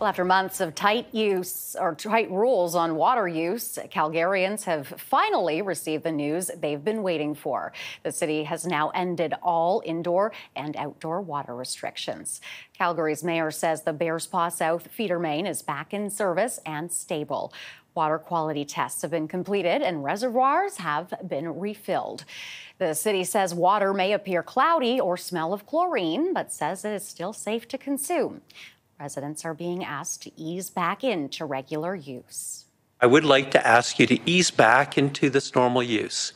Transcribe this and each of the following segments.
Well, after months of tight rules on water use, Calgarians have finally received the news they've been waiting for. The city has now ended all indoor and outdoor water restrictions. Calgary's mayor says the Bearspaw South feeder main is back in service and stable. Water quality tests have been completed and reservoirs have been refilled. The city says water may appear cloudy or smell of chlorine, but says it is still safe to consume. Residents are being asked to ease back into regular use. I would like to ask you to ease back into this normal use.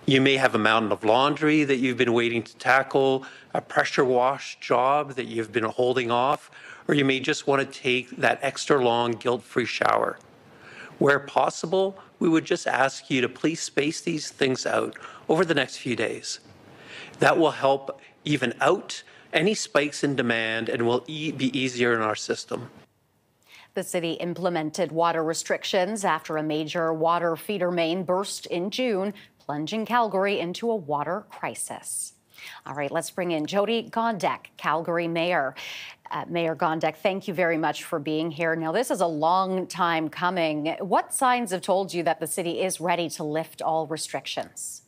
You may have a mountain of laundry that you've been waiting to tackle, a pressure wash job that you've been holding off, or you may just want to take that extra long guilt-free shower. Where possible, we would just ask you to please space these things out over the next few days. That will help even out any spikes in demand and will be easier in our system. The city implemented water restrictions after a major water feeder main burst in June, plunging Calgary into a water crisis. All right, let's bring in Jyoti Gondek, Calgary Mayor. Mayor Gondek, thank you very much for being here. Now, this is a long time coming. What signs have told you that the city is ready to lift all restrictions?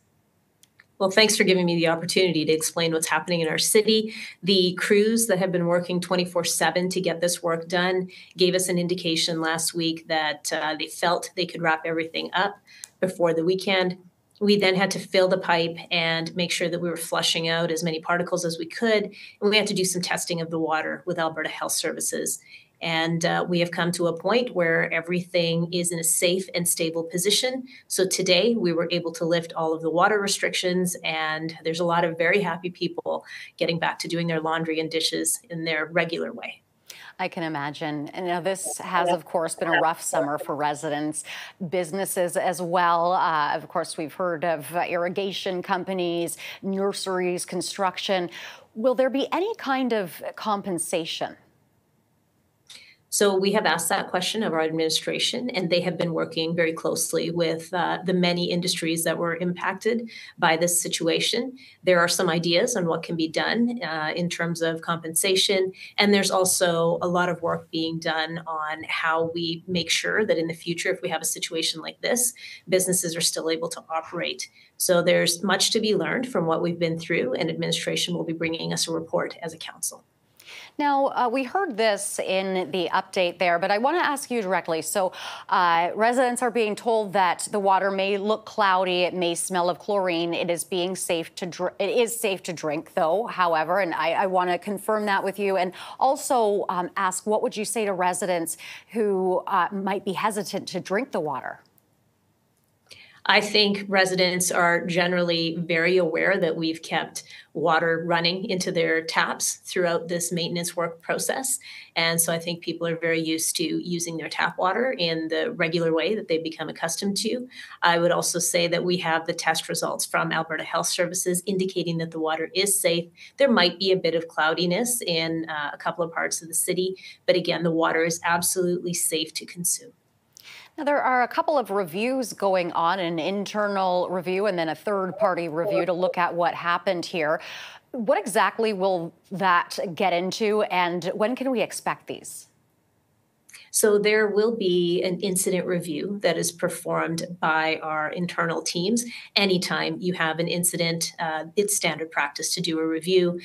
Well, thanks for giving me the opportunity to explain what's happening in our city. The crews that have been working 24/7 to get this work done gave us an indication last week that they felt they could wrap everything up before the weekend. We then had to fill the pipe and make sure that we were flushing out as many particles as we could. And we had to do some testing of the water with Alberta Health Services. And we have come to a point where everything is in a safe and stable position. So today we were able to lift all of the water restrictions, and there's a lot of very happy people getting back to doing their laundry and dishes in their regular way. I can imagine. And now this has, of course, been a rough summer for residents, businesses as well. Of course, we've heard of irrigation companies, nurseries, construction. Will there be any kind of compensation? So we have asked that question of our administration, and they have been working very closely with the many industries that were impacted by this situation. There are some ideas on what can be done in terms of compensation, and there's also a lot of work being done on how we make sure that in the future, if we have a situation like this, businesses are still able to operate. So there's much to be learned from what we've been through, and administration will be bringing us a report as a council. Now, we heard this in the update there, but I want to ask you directly. So residents are being told that the water may look cloudy, it may smell of chlorine. It is safe to drink, though, however, and I want to confirm that with you. And also ask, what would you say to residents who might be hesitant to drink the water? I think residents are generally very aware that we've kept water running into their taps throughout this maintenance work process. And so I think people are very used to using their tap water in the regular way that they've become accustomed to. I would also say that we have the test results from Alberta Health Services indicating that the water is safe. There might be a bit of cloudiness in a couple of parts of the city, but again, the water is absolutely safe to consume. Now, there are a couple of reviews going on, an internal review and then a third-party review to look at what happened here. What exactly will that get into, and when can we expect these? So there will be an incident review that is performed by our internal teams. Anytime you have an incident, it's standard practice to do a review.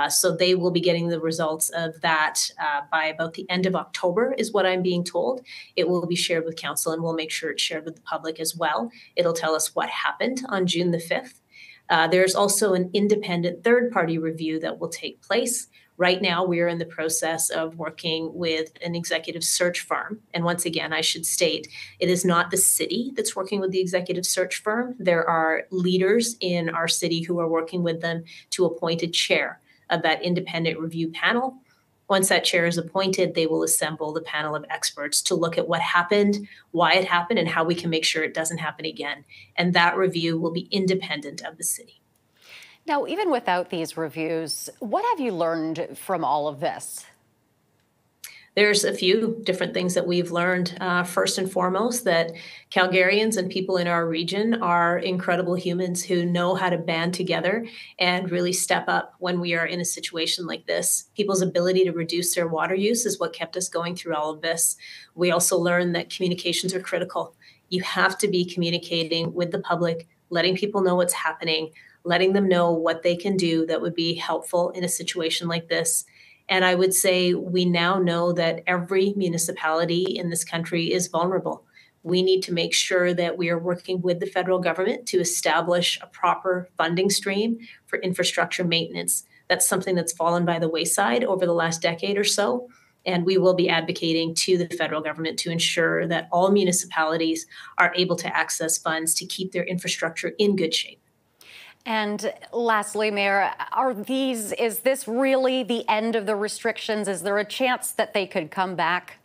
So they will be getting the results of that by about the end of October is what I'm being told. It will be shared with council, and we'll make sure it's shared with the public as well. It'll tell us what happened on June the 5th. There's also an independent third-party review that will take place. Right now, we are in the process of working with an executive search firm. And once again, I should state, it is not the city that's working with the executive search firm. There are leaders in our city who are working with them to appoint a chair of that independent review panel. Once that chair is appointed, they will assemble the panel of experts to look at what happened, why it happened, and how we can make sure it doesn't happen again. And that review will be independent of the city. Now, even without these reviews, what have you learned from all of this? There's a few different things that we've learned. First and foremost, that Calgarians and people in our region are incredible humans who know how to band together and really step up when we are in a situation like this. People's ability to reduce their water use is what kept us going through all of this. We also learned that communications are critical. You have to be communicating with the public, letting people know what's happening, letting them know what they can do that would be helpful in a situation like this. And I would say we now know that every municipality in this country is vulnerable. We need to make sure that we are working with the federal government to establish a proper funding stream for infrastructure maintenance. That's something that's fallen by the wayside over the last decade or so. And we will be advocating to the federal government to ensure that all municipalities are able to access funds to keep their infrastructure in good shape. And lastly, Mayor, is this really the end of the restrictions? Is there a chance that they could come back?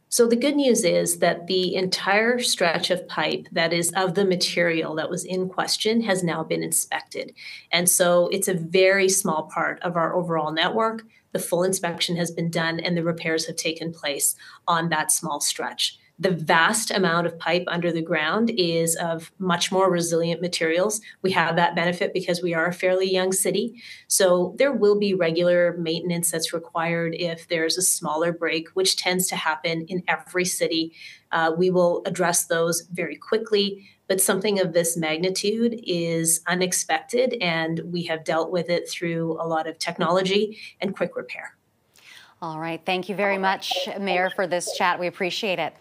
So the good news is that the entire stretch of pipe that is of the material that was in question has now been inspected. And so it's a very small part of our overall network. The full inspection has been done and the repairs have taken place on that small stretch. The vast amount of pipe under the ground is of much more resilient materials. We have that benefit because we are a fairly young city. So there will be regular maintenance that's required if there's a smaller break, which tends to happen in every city. We will address those very quickly, but something of this magnitude is unexpected, and we have dealt with it through a lot of technology and quick repair. All right. Thank you very much, Mayor, for this chat. We appreciate it.